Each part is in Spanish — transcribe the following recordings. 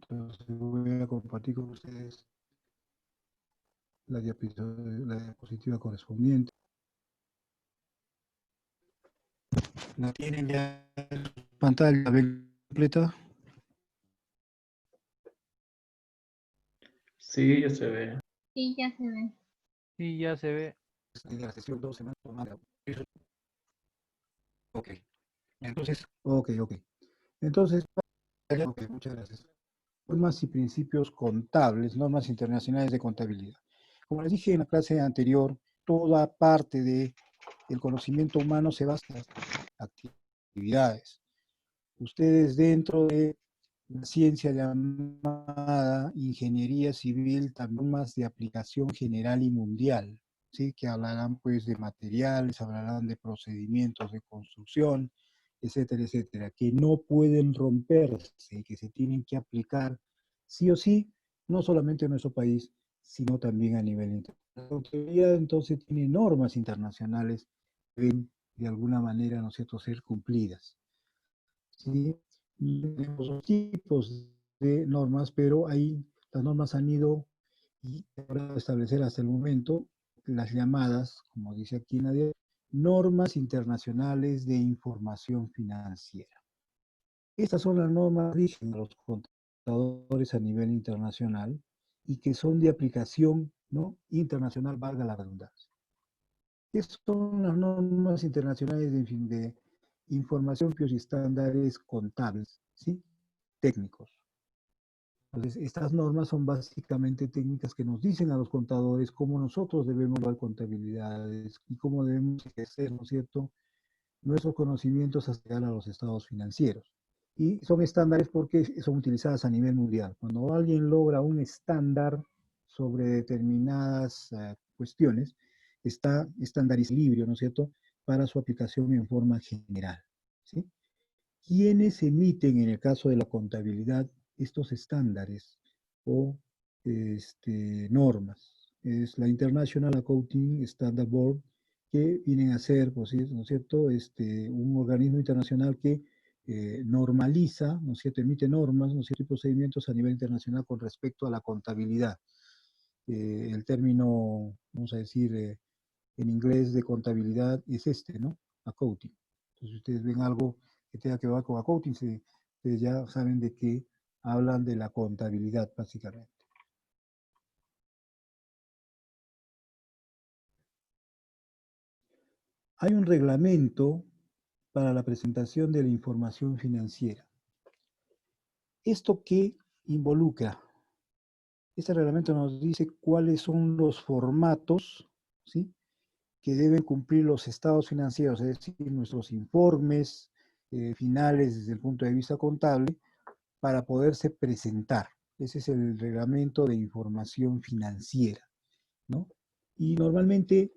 Entonces voy a compartir con ustedes la diapositiva correspondiente. ¿La tienen ya en pantalla completa? Sí, ya se ve. Sí, ya se ve. Sí, ya se ve. En la sesión 2 semanas. Ok. Ok. Entonces, okay, muchas gracias. Normas y principios contables, normas internacionales de contabilidad. Como les dije en la clase anterior, toda parte del conocimiento humano se basa en actividades. Ustedes dentro de la ciencia llamada ingeniería civil, también más de aplicación general y mundial, ¿sí? Que hablarán pues de materiales, hablarán de procedimientos de construcción, etcétera, etcétera, que no pueden romperse, que se tienen que aplicar sí o sí, no solamente en nuestro país, sino también a nivel internacional. La autoridad entonces tiene normas internacionales que deben de alguna manera, ¿no es cierto?, ser cumplidas. ¿Sí? Y tenemos dos tipos de normas, pero ahí las normas han ido y ahora establecer hasta el momento las llamadas, como dice aquí Nadia, normas internacionales de información financiera. Estas son las normas que rigen a los contadores a nivel internacional y que son de aplicación, ¿no?, internacional, valga la redundancia. ¿Qué son las normas internacionales de información y estándares contables, ¿sí?, técnicos? Entonces, estas normas son básicamente técnicas que nos dicen a los contadores cómo nosotros debemos dar contabilidades y cómo debemos ejercer, ¿no es cierto?, nuestros conocimientos hasta llegar a los estados financieros. Y son estándares porque son utilizadas a nivel mundial. Cuando alguien logra un estándar sobre determinadas cuestiones, está estandarizado, ¿no es cierto?, para su aplicación en forma general, ¿sí? ¿Quiénes emiten, en el caso de la contabilidad, estos estándares o normas? Es la International Accounting Standard Board, que vienen a ser, pues, ¿no es cierto?, un organismo internacional que normaliza, ¿no es cierto?, emite normas, ¿no es cierto?, y procedimientos a nivel internacional con respecto a la contabilidad. El término, vamos a decir, en inglés de contabilidad es ¿no?, accounting. Entonces, ustedes ven algo que tenga que ver con accounting, ustedes ya saben de qué hablan, de la contabilidad, básicamente. Hay un reglamento para la presentación de la información financiera. ¿Esto qué involucra? Este reglamento nos dice cuáles son los formatos, ¿sí?, que deben cumplir los estados financieros, es decir, nuestros informes finales desde el punto de vista contable, para poderse presentar. Ese es el reglamento de información financiera, ¿no? Y normalmente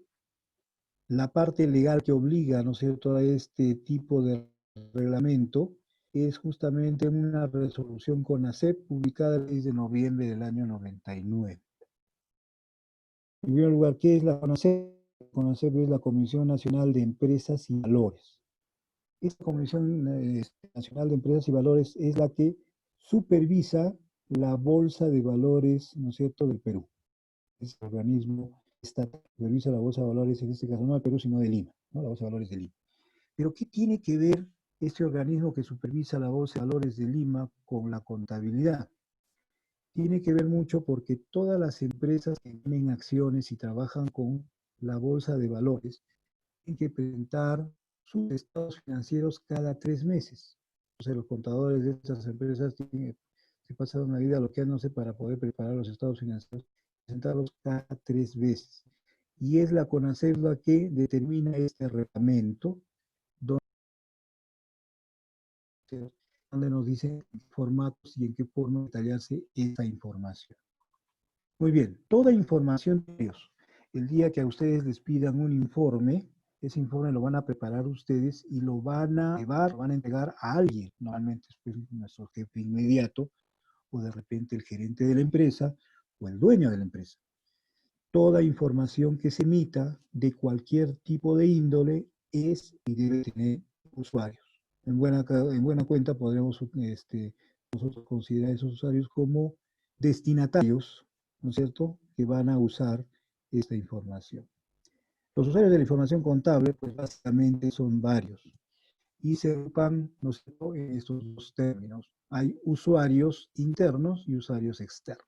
la parte legal que obliga, ¿no es cierto?, a este tipo de reglamento es justamente una resolución CONACEP publicada el 6 de noviembre del año 99. En primer lugar, ¿qué es la CONACEP? La CONACEP es la Comisión Nacional de Empresas y Valores. Esta Comisión Nacional de Empresas y Valores es la que supervisa la Bolsa de Valores, ¿no es cierto?, del Perú. Es el organismo estatal que supervisa la Bolsa de Valores, en este caso no del Perú, sino de Lima, ¿no?, la Bolsa de Valores de Lima. Pero ¿qué tiene que ver este organismo que supervisa la Bolsa de Valores de Lima con la contabilidad? Tiene que ver mucho porque todas las empresas que tienen acciones y trabajan con la Bolsa de Valores tienen que presentar sus estados financieros cada 3 meses. Entonces, los contadores de estas empresas se pasan una vida bloqueándose para poder preparar los estados financieros, presentarlos cada 3 veces. Y es la CONACEP la que determina este reglamento, donde nos dice formatos y en qué forma detallarse esa información. Muy bien, toda información de ellos. El día que a ustedes les pidan un informe, ese informe lo van a preparar ustedes y lo van a llevar, lo van a entregar a alguien, normalmente es nuestro jefe inmediato, o de repente el gerente de la empresa, o el dueño de la empresa. Toda información que se emita de cualquier tipo de índole es y debe tener usuarios. En buena cuenta podremos nosotros considerar a esos usuarios como destinatarios, ¿no es cierto?, que van a usar esta información. Los usuarios de la información contable, pues básicamente son varios y se agrupan, ¿no es cierto?, en estos dos términos. Hay usuarios internos y usuarios externos.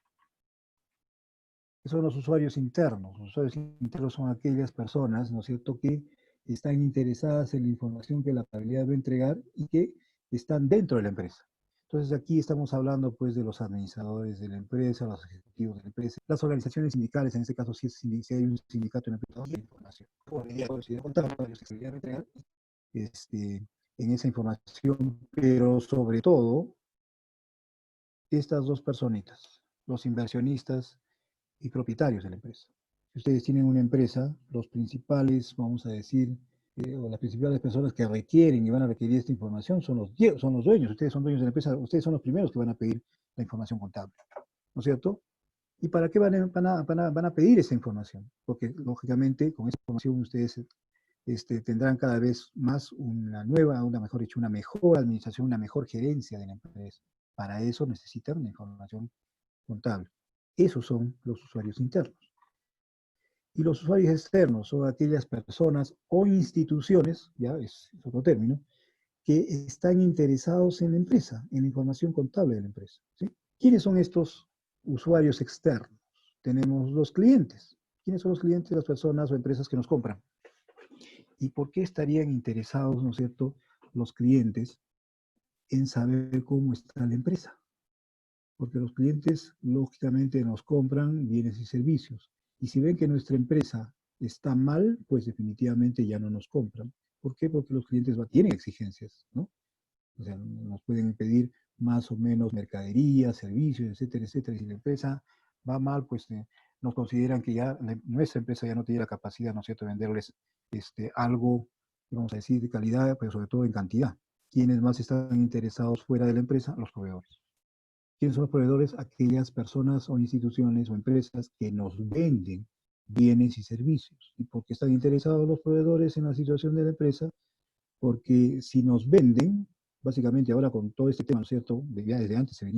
¿Qué son los usuarios internos? Los usuarios internos son aquellas personas, ¿no es cierto?, que están interesadas en la información que la contabilidad va a entregar y que están dentro de la empresa. Entonces aquí estamos hablando pues de los administradores de la empresa, los ejecutivos de la empresa, las organizaciones sindicales, en este caso si hay un sindicato en la empresa, y la información. En esa información, pero sobre todo estas dos personitas, los inversionistas y propietarios de la empresa. Si ustedes tienen una empresa, los principales, vamos a decir, o las principales personas que requieren y van a requerir esta información son los dueños. Ustedes son dueños de la empresa, ustedes son los primeros que van a pedir la información contable, ¿no es cierto? ¿Y para qué van a pedir esa información? Porque, lógicamente, con esa información ustedes tendrán cada vez más una mejor dicho, una mejor administración, una mejor gerencia de la empresa. Para eso necesitan una información contable. Esos son los usuarios internos. Y los usuarios externos son aquellas personas o instituciones, ya es otro término, que están interesados en la empresa, en la información contable de la empresa. ¿Sí? ¿Quiénes son estos usuarios externos? Tenemos los clientes. ¿Quiénes son los clientes? Las personas o empresas que nos compran. ¿Y por qué estarían interesados, ¿no es cierto?, los clientes en saber cómo está la empresa? Porque los clientes, lógicamente, nos compran bienes y servicios. Y si ven que nuestra empresa está mal, pues definitivamente ya no nos compran. ¿Por qué? Porque los clientes tienen exigencias, ¿no? O sea, nos pueden pedir más o menos mercadería, servicios, etcétera, etcétera. Y si la empresa va mal, pues nos consideran que ya nuestra empresa ya no tiene la capacidad, ¿no es cierto?, de venderles algo, vamos a decir, de calidad, pero sobre todo en cantidad. ¿Quiénes más están interesados fuera de la empresa? Los proveedores. ¿Quiénes son los proveedores? Aquellas personas o instituciones o empresas que nos venden bienes y servicios. ¿Y por qué están interesados los proveedores en la situación de la empresa? Porque si nos venden, básicamente ahora con todo este tema, ¿no es cierto?, ya desde antes se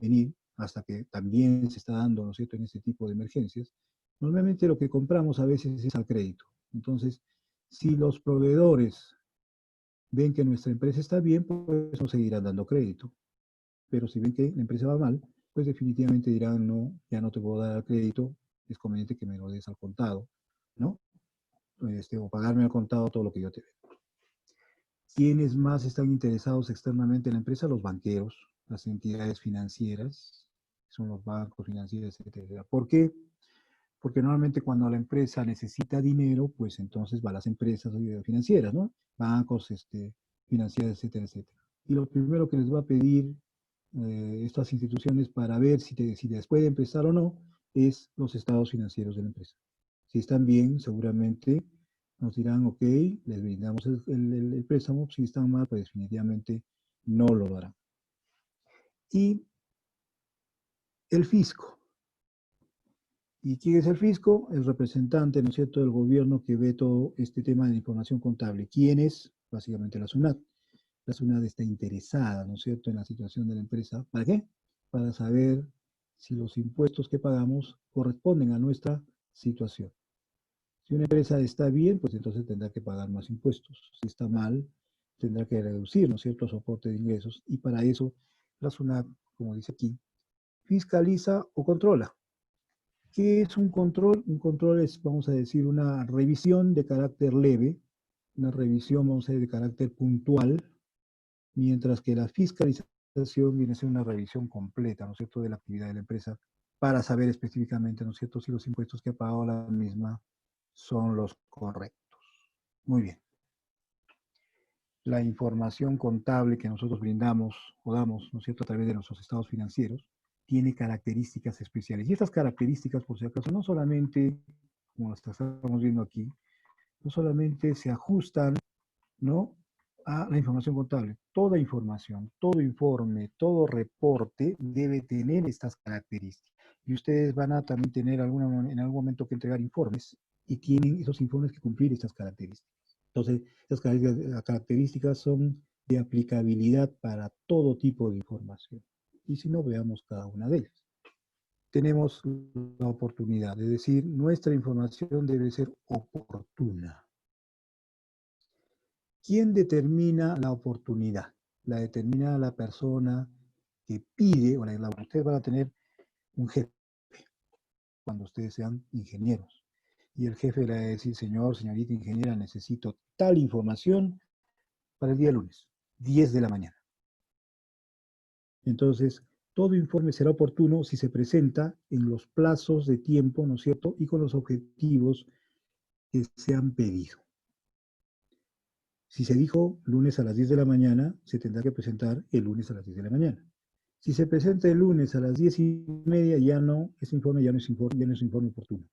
venir, hasta que también se está dando, ¿no es cierto?, en este tipo de emergencias, normalmente lo que compramos a veces es al crédito. Entonces, si los proveedores ven que nuestra empresa está bien, pues nos seguirán dando crédito. Pero si ven que la empresa va mal, pues definitivamente dirán, no, ya no te puedo dar crédito, es conveniente que me lo des al contado, ¿no? O pagarme al contado todo lo que yo te dé. ¿Quiénes más están interesados externamente en la empresa? Los banqueros, las entidades financieras, son los bancos financieros, etcétera. ¿Por qué? Porque normalmente cuando la empresa necesita dinero, pues entonces va a las empresas financieras, ¿no? Bancos, financieras, etcétera, etcétera. Y lo primero que les va a pedir estas instituciones para ver si les puede prestar o no es los estados financieros de la empresa. Si están bien, seguramente nos dirán, ok, les brindamos el préstamo. Si están mal, pues definitivamente no lo darán. Y el fisco. ¿Y quién es el fisco? El representante, ¿no es cierto?, del gobierno que ve todo este tema de la información contable. ¿Quién es? Básicamente la SUNAT. La SUNAT está interesada, ¿no es cierto?, en la situación de la empresa. ¿Para qué? Para saber si los impuestos que pagamos corresponden a nuestra situación. Si una empresa está bien, pues entonces tendrá que pagar más impuestos. Si está mal, tendrá que reducir, ¿no es cierto?, soporte de ingresos. Y para eso, la SUNAT, como dice aquí, fiscaliza o controla. ¿Qué es un control? Un control es, vamos a decir, una revisión de carácter leve, una revisión, vamos a decir, de carácter puntual, mientras que la fiscalización viene a ser una revisión completa, ¿no es cierto?, de la actividad de la empresa para saber específicamente, ¿no es cierto?, si los impuestos que ha pagado la misma son los correctos. Muy bien. La información contable que nosotros brindamos o damos, ¿no es cierto?, a través de nuestros estados financieros, tiene características especiales. Y estas características, por si acaso, no solamente, como las estamos viendo aquí, no solamente se ajustan, ¿no?, a la información contable. Toda información, todo informe, todo reporte debe tener estas características. Y ustedes van a también tener en algún momento que entregar informes y tienen esos informes que cumplir estas características. Entonces, estas características son de aplicabilidad para todo tipo de información. Y si no, veamos cada una de ellas. Tenemos la oportunidad de decir, nuestra información debe ser oportuna. ¿Quién determina la oportunidad? La determina la persona que pide, o ustedes van a tener un jefe cuando ustedes sean ingenieros. Y el jefe le va a decir, señor, señorita ingeniera, necesito tal información para el día lunes, 10 de la mañana. Entonces, todo informe será oportuno si se presenta en los plazos de tiempo, ¿no es cierto?, y con los objetivos que se han pedido. Si se dijo lunes a las 10 de la mañana, se tendrá que presentar el lunes a las 10 de la mañana. Si se presenta el lunes a las 10:30, ese informe ya no es informe oportuno,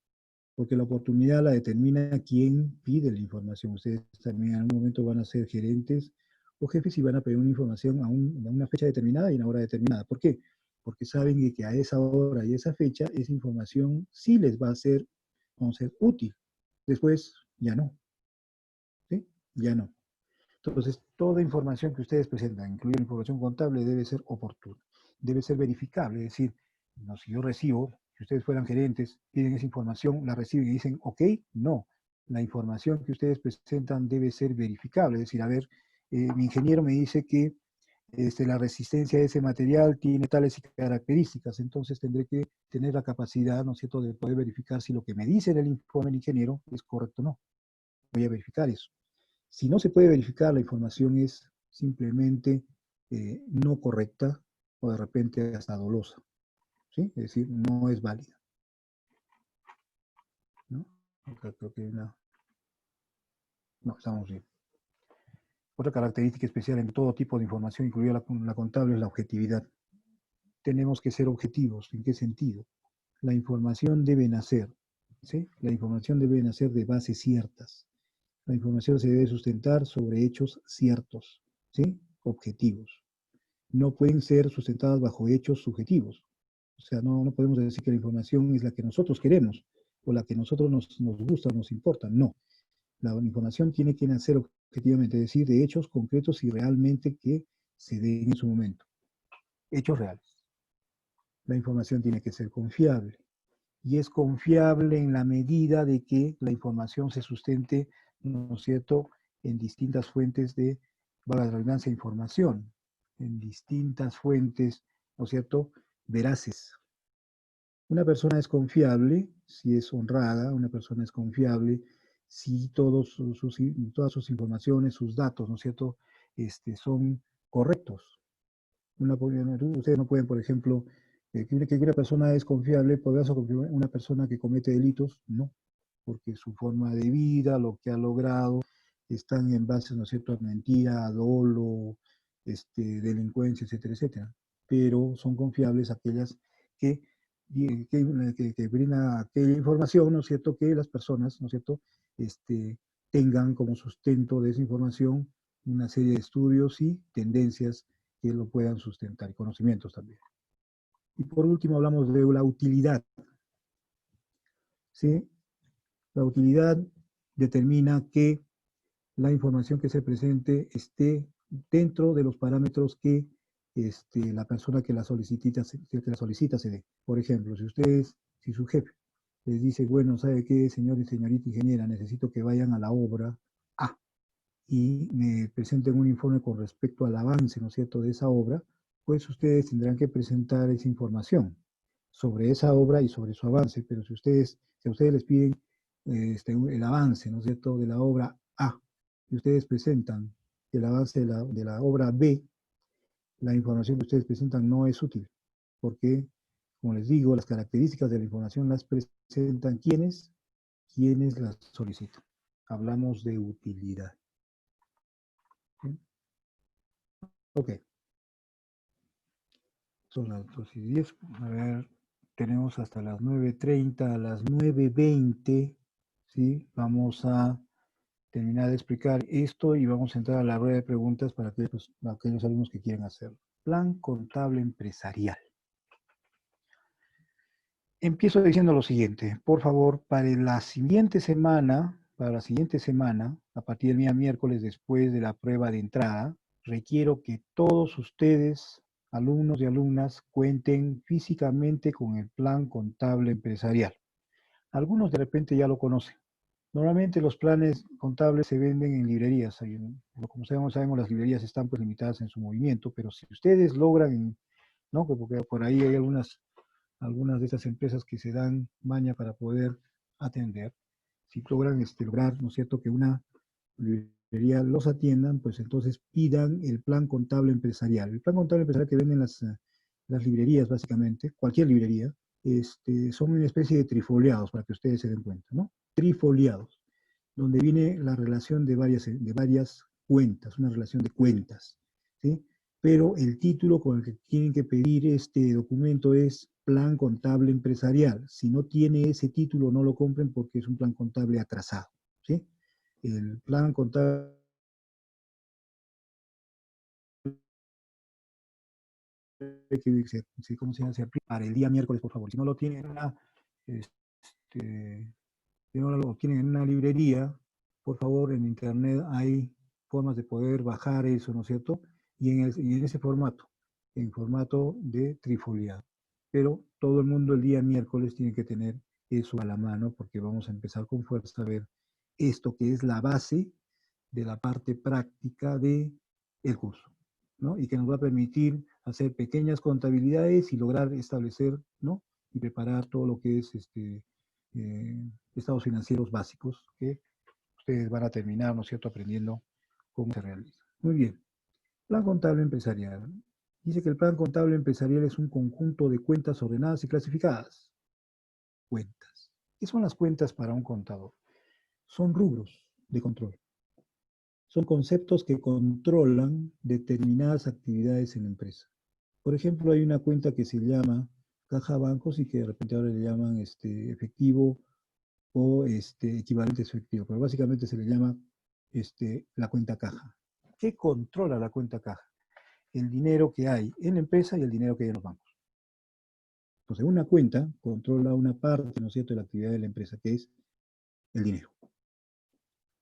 porque la oportunidad la determina quien pide la información. Ustedes también en algún momento van a ser gerentes o jefes y van a pedir una información a una fecha determinada y a una hora determinada. ¿Por qué? Porque saben que a esa hora y esa fecha esa información sí les va a ser, vamos a ser útil. Después ya no. ¿Sí? Ya no. Entonces, toda información que ustedes presentan, incluida información contable, debe ser oportuna, debe ser verificable. Es decir, no, si yo recibo, si ustedes fueran gerentes, piden esa información, la reciben y dicen, ok, no. La información que ustedes presentan debe ser verificable. Es decir, a ver, mi ingeniero me dice que la resistencia de ese material tiene tales características, entonces tendré que tener la capacidad, ¿no es cierto?, de poder verificar si lo que me dice en el informe del ingeniero es correcto o no. Voy a verificar eso. Si no se puede verificar, la información es simplemente no correcta o de repente hasta dolosa, ¿sí? Es decir, no es válida, ¿no? Acá creo que no, estamos bien. Otra característica especial en todo tipo de información, incluida la contable, es la objetividad. Tenemos que ser objetivos. ¿En qué sentido? La información debe nacer, ¿sí? La información debe nacer de bases ciertas. La información se debe sustentar sobre hechos ciertos, ¿sí? Objetivos. No pueden ser sustentadas bajo hechos subjetivos. O sea, no podemos decir que la información es la que nosotros queremos o la que a nosotros nos gusta o nos importa. No. La información tiene que nacer objetivamente, es decir, de hechos concretos y realmente que se den en su momento. Hechos reales. La información tiene que ser confiable. Y es confiable en la medida de que la información se sustente, ¿no es cierto?, en distintas fuentes de, valga la redundancia, información, en distintas fuentes, ¿no es cierto?, veraces. Una persona es confiable si es honrada, una persona es confiable si todas sus informaciones, sus datos, ¿no es cierto?, son correctos. Ustedes no pueden, por ejemplo, que una persona es confiable, ¿podrás confiar una persona que comete delitos? No, porque su forma de vida, lo que ha logrado, están en base, ¿no es cierto?, a mentira, a dolo, delincuencia, etcétera, etcétera. Pero son confiables aquellas que, que brindan aquella información, ¿no es cierto?, que las personas, ¿no es cierto?, tengan como sustento de esa información una serie de estudios y tendencias que lo puedan sustentar, y conocimientos también. Y por último hablamos de la utilidad. ¿Sí? La utilidad determina que la información que se presente esté dentro de los parámetros que la persona que la solicita se dé. Por ejemplo, si su jefe les dice, bueno, ¿sabe qué, señor y señorita ingeniera? Necesito que vayan a la obra A y me presenten un informe con respecto al avance, ¿no es cierto?, de esa obra, pues ustedes tendrán que presentar esa información sobre esa obra y sobre su avance. Pero si a ustedes les piden el avance, ¿no es cierto?, de la obra A, y ustedes presentan el avance de la obra B, la información que ustedes presentan no es útil, porque, como les digo, las características de la información las presentan quienes las solicitan. Hablamos de utilidad. ¿Sí? Ok. Son las 2:10. A ver, tenemos hasta las 9:30, a las 9:20, ¿sí? Vamos a terminar de explicar esto y vamos a entrar a la rueda de preguntas para aquellos alumnos que quieran hacerlo. Plan contable empresarial. Empiezo diciendo lo siguiente. Por favor, para la siguiente semana, a partir del día miércoles, después de la prueba de entrada, requiero que todos ustedes, alumnos y alumnas, cuenten físicamente con el plan contable empresarial. Algunos de repente ya lo conocen. Normalmente los planes contables se venden en librerías. Como sabemos, las librerías están pues limitadas en su movimiento, pero si ustedes logran, ¿no? Porque por ahí hay algunas de estas empresas que se dan maña para poder atender. Si logran lograr, ¿no es cierto?, que una librería los atiendan, pues entonces pidan el plan contable empresarial. El plan contable empresarial que venden las librerías, básicamente, cualquier librería, son una especie de trifoliados, para que ustedes se den cuenta, ¿no? Trifoliados, donde viene la relación de varias cuentas, una relación de cuentas, ¿sí? Pero el título con el que tienen que pedir este documento es Plan Contable Empresarial. Si no tiene ese título, no lo compren porque es un plan contable atrasado, ¿sí? El plan contable ¿cómo se llama? Se aplica para el día miércoles, por favor. Si no lo tienen si no lo tienen en una librería, por favor, en internet hay formas de poder bajar eso, ¿no es cierto? Y en ese formato, en formato de trifoliado. Pero todo el mundo el día miércoles tiene que tener eso a la mano porque vamos a empezar con fuerza a ver esto que es la base de la parte práctica del curso, ¿no? Y que nos va a permitir hacer pequeñas contabilidades y lograr establecer, ¿no? Y preparar todo lo que es estados financieros básicos que ustedes van a terminar, ¿no es cierto?, aprendiendo cómo se realiza. Muy bien. Plan contable empresarial. Dice que el plan contable empresarial es un conjunto de cuentas ordenadas y clasificadas. Cuentas. ¿Qué son las cuentas para un contador? Son rubros de control. Son conceptos que controlan determinadas actividades en la empresa. Por ejemplo, hay una cuenta que se llama caja bancos y que de repente ahora le llaman efectivo o equivalente efectivo, pero básicamente se le llama la cuenta caja. ¿Qué controla la cuenta caja? El dinero que hay en la empresa y el dinero que hay en los bancos. Entonces, una cuenta controla una parte, ¿no es cierto?, de la actividad de la empresa, que es el dinero.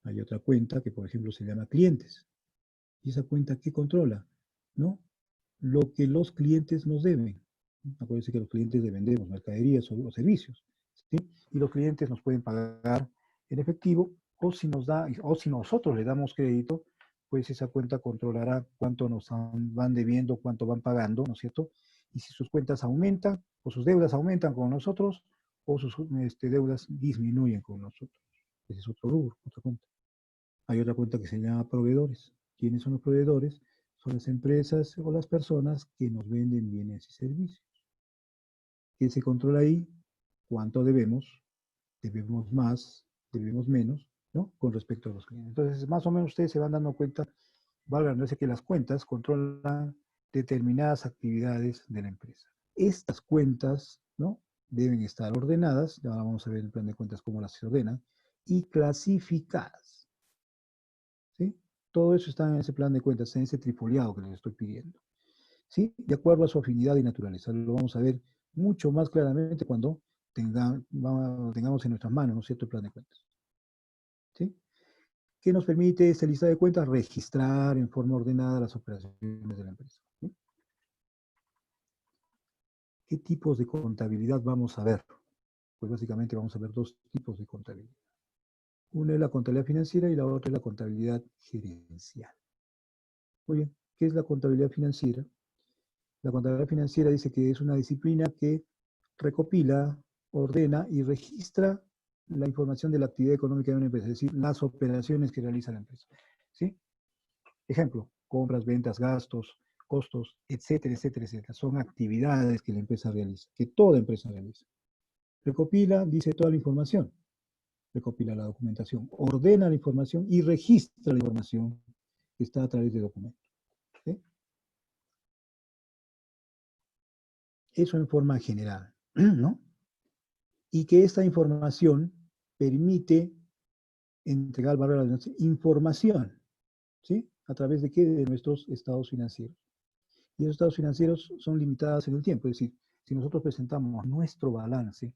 Hay otra cuenta que, por ejemplo, se llama clientes. ¿Y esa cuenta qué controla? ¿No? Lo que los clientes nos deben. Acuérdense que los clientes vendemos mercaderías o servicios, ¿sí? Y los clientes nos pueden pagar en efectivo o si nosotros le damos crédito, pues esa cuenta controlará cuánto nos van debiendo, cuánto van pagando, ¿no es cierto? Y si sus cuentas aumentan o sus deudas aumentan con nosotros o sus deudas disminuyen con nosotros. Ese es otro rubro, otra cuenta. Hay otra cuenta que se llama proveedores. ¿Quiénes son los proveedores? Son las empresas o las personas que nos venden bienes y servicios. ¿Qué se controla ahí? ¿Cuánto debemos? ¿Debemos más? ¿Debemos menos? ¿No? Con respecto a los clientes. Entonces, más o menos ustedes se van dando cuenta, valga la que las cuentas controlan determinadas actividades de la empresa. Estas cuentas, ¿no?, deben estar ordenadas, ya vamos a ver en el plan de cuentas cómo las se ordenan, y clasificadas. ¿Sí? Todo eso está en ese plan de cuentas, en ese trifoliado que les estoy pidiendo. ¿Sí? De acuerdo a su afinidad y naturaleza. Lo vamos a ver mucho más claramente cuando tengamos en nuestras manos, ¿no es cierto?, el plan de cuentas. ¿Sí? ¿Qué nos permite esta lista de cuentas? Registrar en forma ordenada las operaciones de la empresa. ¿Sí? ¿Qué tipos de contabilidad vamos a ver? Pues básicamente vamos a ver dos tipos de contabilidad. Una es la contabilidad financiera y la otra es la contabilidad gerencial. Muy bien, ¿qué es la contabilidad financiera? La contabilidad financiera dice que es una disciplina que recopila, ordena y registra la información de la actividad económica de una empresa, es decir, las operaciones que realiza la empresa. ¿Sí? Ejemplo, compras, ventas, gastos, costos, etcétera, etcétera, etcétera. Son actividades que la empresa realiza, que toda empresa realiza. Recopila, dice toda la información, recopila la documentación, ordena la información y registra la información que está a través de documentos. ¿Sí? Eso en forma general, ¿no? Y que esta información permite entregar valor a la información, ¿sí? ¿A través de qué? De nuestros estados financieros. Y esos estados financieros son limitados en el tiempo, es decir, si nosotros presentamos nuestro balance,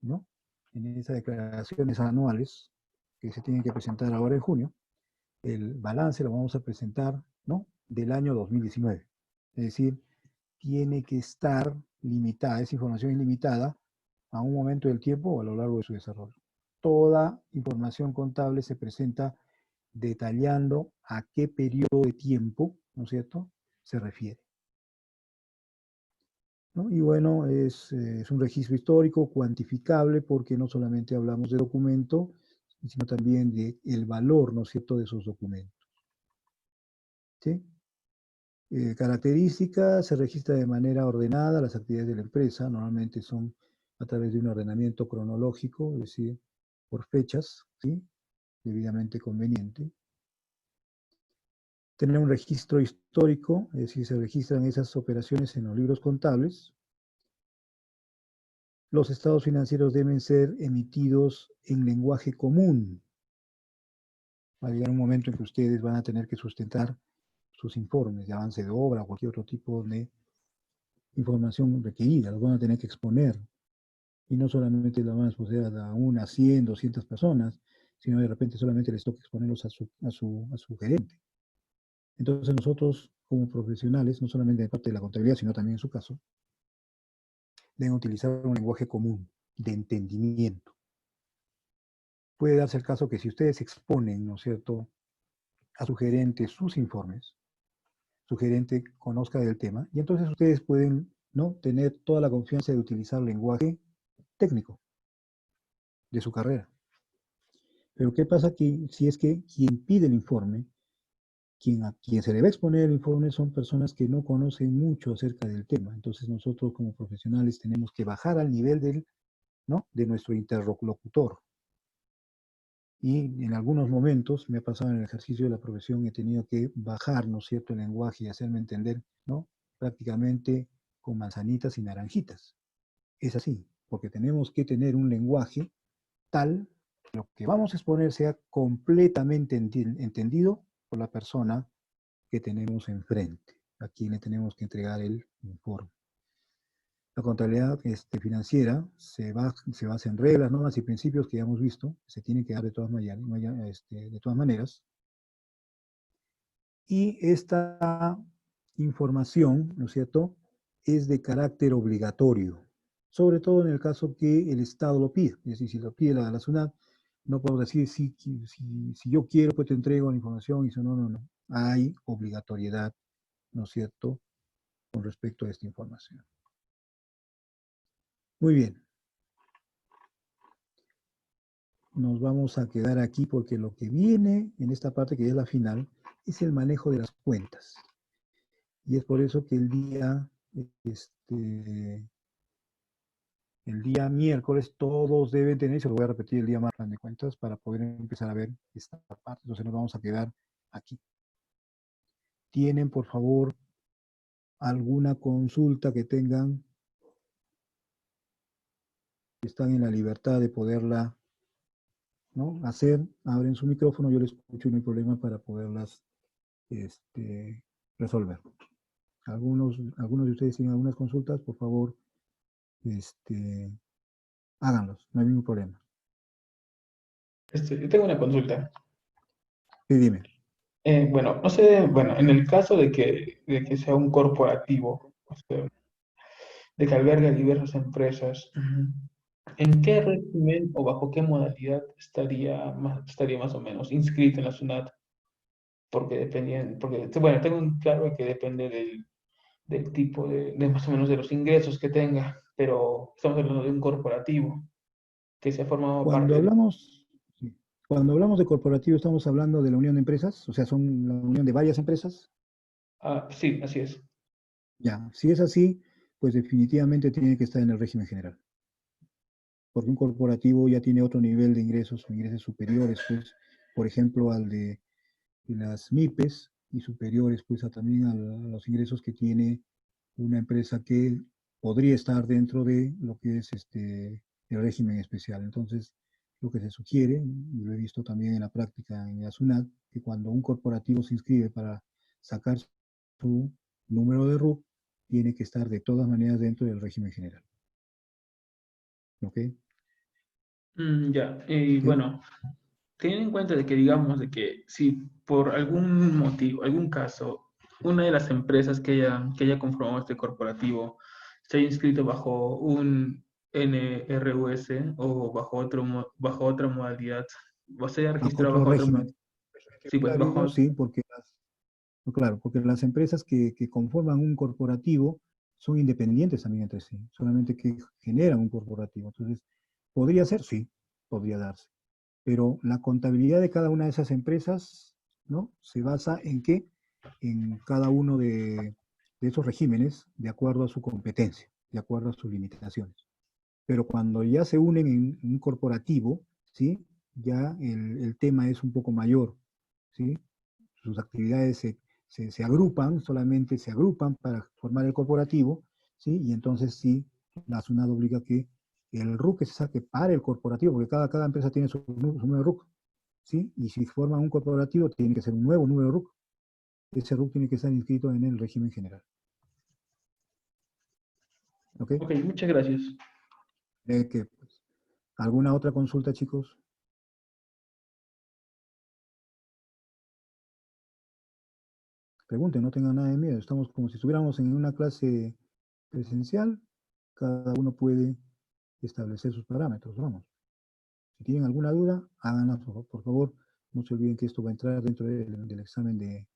¿no?, en esas declaraciones anuales que se tienen que presentar ahora en junio, el balance lo vamos a presentar, ¿no?, del año 2019. Es decir, tiene que estar limitada, esa información es limitada a un momento del tiempo o a lo largo de su desarrollo. Toda información contable se presenta detallando a qué periodo de tiempo, ¿no es cierto?, se refiere, ¿no? Y bueno, es un registro histórico cuantificable porque no solamente hablamos de documento, sino también de el valor, ¿no es cierto?, de esos documentos. ¿Sí? Características, se registra de manera ordenada las actividades de la empresa, normalmente son a través de un ordenamiento cronológico, es decir, por fechas, ¿sí?, debidamente conveniente. Tener un registro histórico, es decir, se registran esas operaciones en los libros contables. Los estados financieros deben ser emitidos en lenguaje común. Va a llegar un momento en que ustedes van a tener que sustentar sus informes de avance de obra o cualquier otro tipo de información requerida, los van a tener que exponer. Y no solamente lo van a exponer a una, 100, 200 personas, sino de repente solamente les toca exponerlos a su gerente. Entonces nosotros, como profesionales, no solamente de parte de la contabilidad, sino también en su caso, deben utilizar un lenguaje común de entendimiento. Puede darse el caso que si ustedes exponen, ¿no es cierto?, a su gerente sus informes, su gerente conozca del tema, y entonces ustedes pueden, ¿no?, tener toda la confianza de utilizar lenguaje técnico de su carrera. Pero ¿qué pasa que si es que quien pide el informe, a quien se le va a exponer el informe son personas que no conocen mucho acerca del tema? Entonces nosotros como profesionales tenemos que bajar al nivel ¿no?, de nuestro interlocutor. Y en algunos momentos me ha pasado en el ejercicio de la profesión, he tenido que bajar, ¿no es cierto?, el lenguaje y hacerme entender, ¿no?, prácticamente con manzanitas y naranjitas. Es así, porque tenemos que tener un lenguaje tal que lo que vamos a exponer sea completamente entendido por la persona que tenemos enfrente, a quien le tenemos que entregar el informe. La contabilidad financiera se basa en reglas, normas y principios que ya hemos visto, que se tienen que dar de todas maneras. Y esta información, ¿no es cierto?, es de carácter obligatorio, sobre todo en el caso que el Estado lo pide. Es decir, si lo pide la SUNAT, no puedo decir si yo quiero, pues te entrego la información, y eso no. Hay obligatoriedad, ¿no es cierto?, con respecto a esta información. Muy bien. Nos vamos a quedar aquí porque lo que viene en esta parte, que es la final, es el manejo de las cuentas. Y es por eso que el día miércoles todos deben tener, se lo voy a repetir el día más plan de cuentas para poder empezar a ver esta parte. Entonces nos vamos a quedar aquí. ¿Tienen, por favor, alguna consulta que tengan? Están en la libertad de poderla, ¿no?, hacer. Abren su micrófono, yo les escucho, no hay problema para poderlas resolver. Algunos de ustedes tienen algunas consultas, por favor, háganlos, no hay ningún problema. Yo tengo una consulta. Sí, dime. Bueno, no sé, bueno, en el caso de que sea un corporativo, o sea, de que albergue diversas empresas, ¿en qué régimen o bajo qué modalidad estaría más o menos inscrito en la SUNAT? Bueno, tengo un claro que depende del tipo de más o menos de los ingresos que tenga, pero estamos hablando de un corporativo que se ha formado Cuando parte de... hablamos, sí, cuando hablamos de corporativo, estamos hablando de la unión de empresas, o sea, son la unión de varias empresas. Ah, sí, así es. Ya, si es así, pues definitivamente tiene que estar en el régimen general. Porque un corporativo ya tiene otro nivel de ingresos, ingresos superiores, pues, por ejemplo, al de las MIPES, y superiores, pues, también a los ingresos que tiene una empresa que podría estar dentro de lo que es el régimen especial. Entonces, lo que se sugiere, y lo he visto también en la práctica en la SUNAT, que cuando un corporativo se inscribe para sacar su número de RUC, tiene que estar de todas maneras dentro del régimen general. ¿Ok? Ya, y ¿Sí? bueno, teniendo en cuenta de que digamos de que si por algún motivo, algún caso, una de las empresas que haya conformado este corporativo se haya inscrito bajo un NRUS o bajo otra modalidad, o se haya Bajo registrado otro bajo otra régimen modalidad. Sí, pues tributario, bajo, sí, porque no, claro, porque las empresas que conforman un corporativo son independientes también entre sí, solamente que generan un corporativo. Entonces, ¿podría ser? Sí, podría darse. Pero la contabilidad de cada una de esas empresas, ¿no? Se basa en qué? En cada uno de esos regímenes, de acuerdo a su competencia, de acuerdo a sus limitaciones. Pero cuando ya se unen en un corporativo, ¿sí? Ya el tema es un poco mayor, ¿sí? Sus actividades se agrupan, solamente se agrupan para formar el corporativo, ¿sí? Y entonces sí, la SUNAT obliga que el RUC se saque para el corporativo, porque cada empresa tiene su número RUC, ¿sí? Y si forman un corporativo, tiene que ser un nuevo número RUC. Ese RUC tiene que estar inscrito en el régimen general. ¿Ok? ok, muchas gracias. Que, pues, ¿alguna otra consulta, chicos? Pregunten, no tengan nada de miedo. Estamos como si estuviéramos en una clase presencial. Cada uno puede establecer sus parámetros. Vamos. Si tienen alguna duda, háganla, por favor. No se olviden que esto va a entrar dentro del examen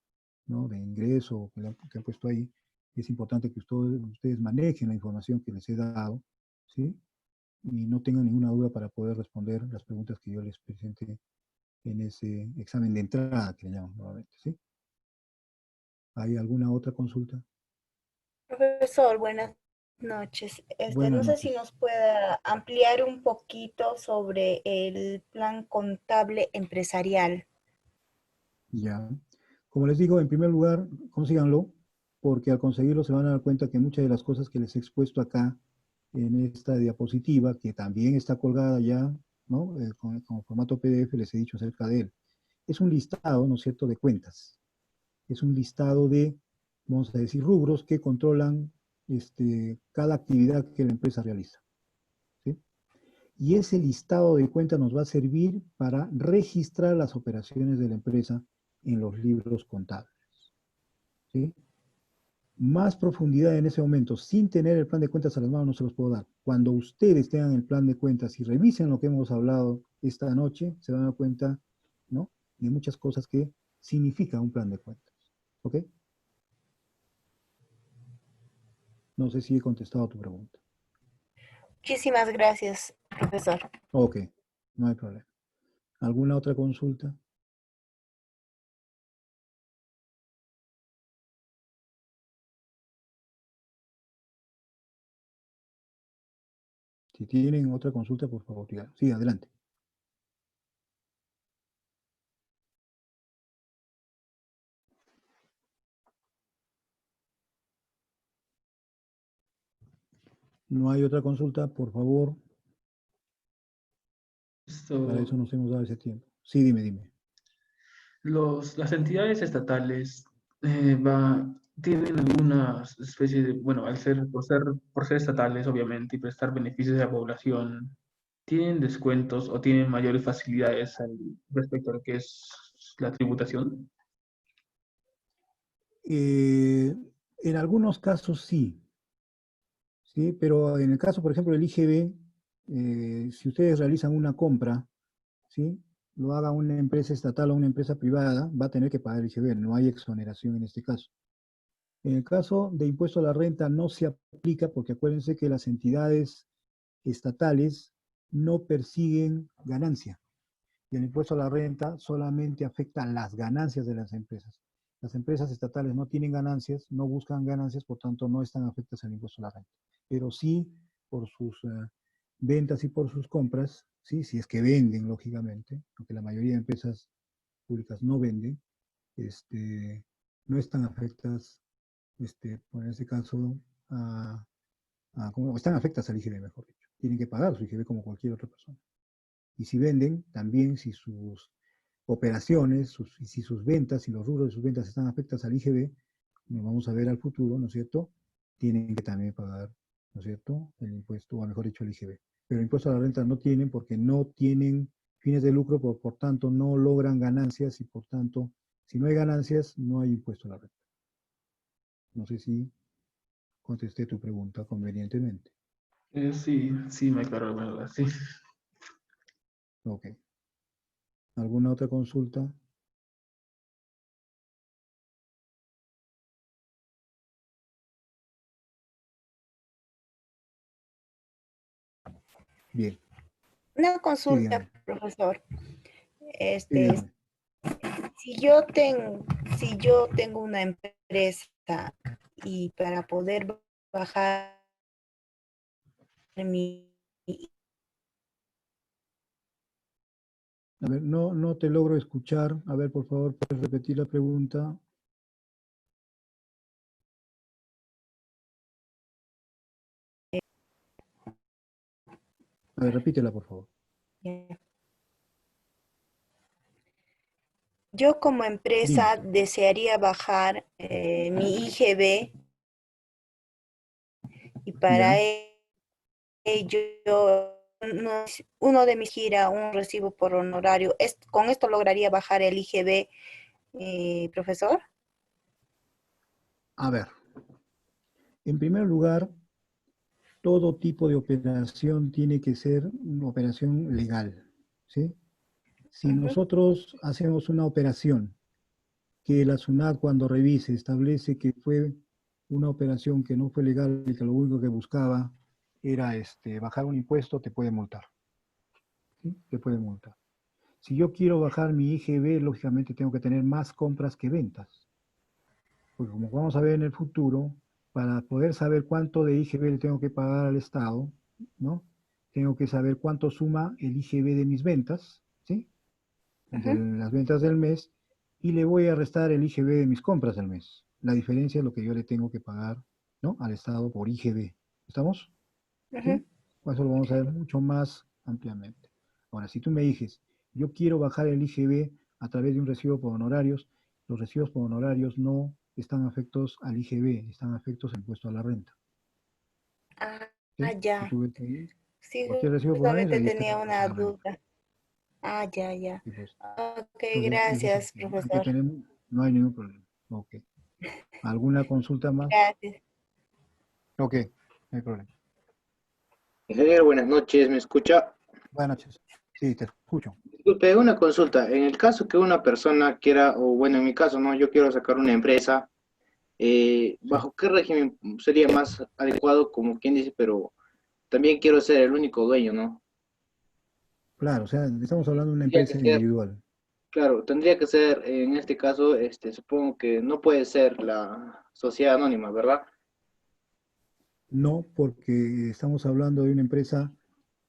¿no? de ingreso que han puesto ahí. Es importante que ustedes manejen la información que les he dado, ¿sí? Y no tengan ninguna duda para poder responder las preguntas que yo les presente en ese examen de entrada que le llaman nuevamente, ¿sí? ¿Hay alguna otra consulta? Profesor, buenas noches. Buenas No sé si noches. nos pueda ampliar un poquito sobre el plan contable empresarial. Ya. Como les digo, en primer lugar, consíganlo, porque al conseguirlo se van a dar cuenta que muchas de las cosas que les he expuesto acá en esta diapositiva, que también está colgada ya, ¿no? Con formato PDF, les he dicho acerca de él. Es un listado, ¿no es cierto?, de cuentas. Es un listado de, vamos a decir, rubros que controlan cada actividad que la empresa realiza. ¿Sí? Y ese listado de cuentas nos va a servir para registrar las operaciones de la empresa en los libros contables. ¿Sí? Más profundidad en ese momento, sin tener el plan de cuentas a las manos, no se los puedo dar. Cuando ustedes tengan el plan de cuentas y revisen lo que hemos hablado esta noche, se van a dar cuenta, ¿no? De muchas cosas que significa un plan de cuentas. ¿Ok? No sé si he contestado a tu pregunta. Muchísimas gracias, profesor. Ok, no hay problema. ¿Alguna otra consulta? Si tienen otra consulta, por favor, digan. Sí, adelante. No hay otra consulta, por favor. Para Esto, eso nos hemos dado ese tiempo. Sí, dime. las entidades estatales tienen alguna especie de, bueno, por ser estatales, obviamente, y prestar beneficios a la población, ¿tienen descuentos o tienen mayores facilidades respecto a lo que es la tributación? Eh, en algunos casos sí, ¿sí? Pero en el caso, por ejemplo, del IGB, si ustedes realizan una compra, ¿sí? Lo haga una empresa estatal o una empresa privada, va a tener que pagar el IGB, no hay exoneración en este caso. En el caso de impuesto a la renta no se aplica porque acuérdense que las entidades estatales no persiguen ganancia y el impuesto a la renta solamente afecta las ganancias de las empresas. Las empresas estatales no tienen ganancias, no buscan ganancias, por tanto no están afectadas al impuesto a la renta. Pero sí por sus ventas y por sus compras, ¿sí? Si es que venden, lógicamente, aunque la mayoría de empresas públicas no venden, no están afectadas, por ese caso, como están afectadas al IGB, mejor dicho. Tienen que pagar su IGB como cualquier otra persona. Y si venden, también si sus operaciones, si sus ventas, si los rubros de sus ventas están afectados al IGB, nos vamos a ver al futuro, ¿no es cierto? Tienen que también pagar, ¿no es cierto? El impuesto, o mejor dicho, el IGB. Pero el impuesto a la renta no tienen porque no tienen fines de lucro, por tanto no logran ganancias y por tanto, si no hay ganancias, no hay impuesto a la renta. No sé si contesté tu pregunta convenientemente. Sí, me aclaro, ¿verdad? Sí. Ok. ¿Alguna otra consulta? Bien. Una Sí, consulta, dígame. profesor. Sí, Este, dígame. si yo tengo una empresa y para poder bajar mi... A ver, no te logro escuchar. A ver, por favor, ¿puedes repetir la pregunta? A ver, repítela, por favor. Yo como Dime. empresa desearía bajar mi IGB y para ¿Ya? ello uno de mis gira un recibo por honorario. ¿Con esto lograría bajar el IGB, profesor? A ver, en primer lugar, todo tipo de operación tiene que ser una operación legal, ¿sí? Si Ujú, nosotros hacemos una operación que la SUNAT cuando revise establece que fue una operación que no fue legal y que lo único que buscaba era bajar un impuesto, te puede multar, ¿sí? Te puede multar. Si yo quiero bajar mi IGB, lógicamente tengo que tener más compras que ventas. Porque como vamos a ver en el futuro, para poder saber cuánto de IGB le tengo que pagar al Estado, ¿no? Tengo que saber cuánto suma el IGB de mis ventas, ¿sí? De ujú, las ventas del mes, y le voy a restar el IGB de mis compras del mes. La diferencia es lo que yo le tengo que pagar, ¿no? Al Estado por IGB. ¿Estamos? ujú. ¿Sí? Eso lo vamos a ver mucho más ampliamente. Ahora, si tú me dices, yo quiero bajar el IGB a través de un recibo por honorarios, los recibos por honorarios no están afectos al IGB, están afectos al impuesto a la renta. Ah, ¿Sí? Si ya. tú ves ahí, Sí, cualquier recibo por honorarios, justamente ahí está el tenía impuesto a una la renta. duda. Ah, ya, ya. ¿Sí? Pues, Ok, entonces, ese es el gracias, tema. Hay que profesor. tener, no hay ningún problema. Ok. ¿Alguna consulta más? Gracias. Ok, no hay problema. Ingeniero, buenas noches, ¿me escucha? Buenas noches. Sí, te escucho. Disculpe, una consulta. En el caso que una persona quiera, o bueno, en mi caso, ¿no? Yo quiero sacar una empresa, Sí. ¿bajo qué régimen sería más adecuado, como quien dice, pero también quiero ser el único dueño, ¿no? Claro, o sea, estamos hablando de una Tendría que empresa ser, individual. claro, tendría que ser, en este caso, supongo que no puede ser la sociedad anónima, ¿verdad? No, porque estamos hablando de una empresa,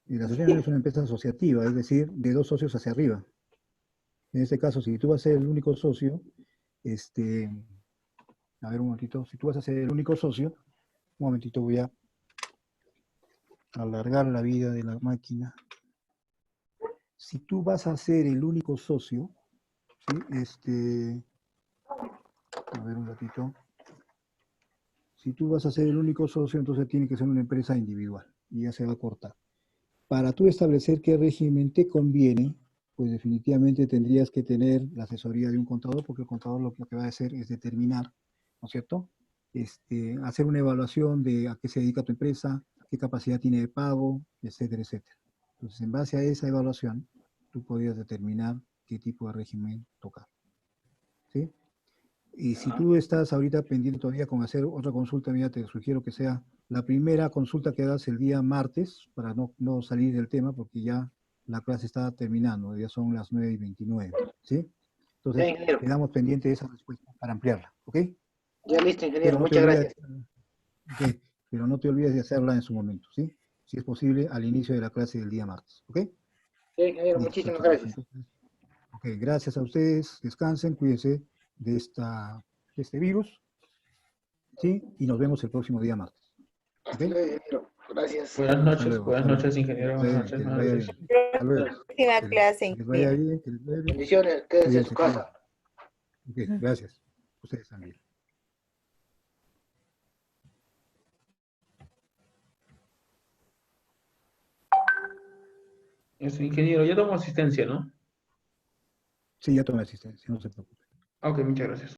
y la sociedad es una empresa asociativa, es decir, de dos socios hacia arriba. En este caso, si tú vas a ser el único socio, este, a ver un momentito, si tú vas a ser el único socio, un momentito voy a alargar la vida de la máquina. Si tú vas a ser el único socio, ¿sí? A ver un ratito. Si tú vas a ser el único socio, entonces tiene que ser una empresa individual y ya se va a cortar. Para tú establecer qué régimen te conviene, pues definitivamente tendrías que tener la asesoría de un contador, porque el contador lo que va a hacer es determinar, ¿no es cierto? Hacer una evaluación de a qué se dedica tu empresa, qué capacidad tiene de pago, etcétera, etcétera. Entonces, en base a esa evaluación, tú podrías determinar qué tipo de régimen tocar, ¿sí? Y si Ah, tú estás ahorita pendiente todavía con hacer otra consulta, mira, te sugiero que sea la primera consulta que hagas el día martes, para no salir del tema, porque ya la clase está terminando, ya son las 9:29, ¿sí? ya, Entonces, ingeniero. quedamos pendientes de esa respuesta para ampliarla, ¿ok? Ya listo, ingeniero. Pero no te Muchas olvides, gracias. ok, pero no te olvides de hacerla en su momento, ¿sí? Si es posible, al inicio de la clase del día martes, ¿ok? Ya, ingeniero, Listo, muchísimas chicos. gracias. Entonces, ok, gracias a ustedes, descansen, cuídense de, de este virus, ¿sí? Y nos vemos el próximo día martes. ¿Ok? Hasta luego, ingeniero. Gracias. Hasta Buenas luego. noches, ingeniero. Buenas Bueno, noches, que les buenas vaya noches. bien. Hasta luego. Próxima clase, Que les vaya ingeniero. bien, que les vaya bien. Bendiciones, quédese en su Cuídense, casa. cuídense. Ok, gracias. Ustedes también. Ingeniero, ya tomo asistencia, ¿no? Sí, ya tomé asistencia, no se preocupe. Ok, muchas gracias.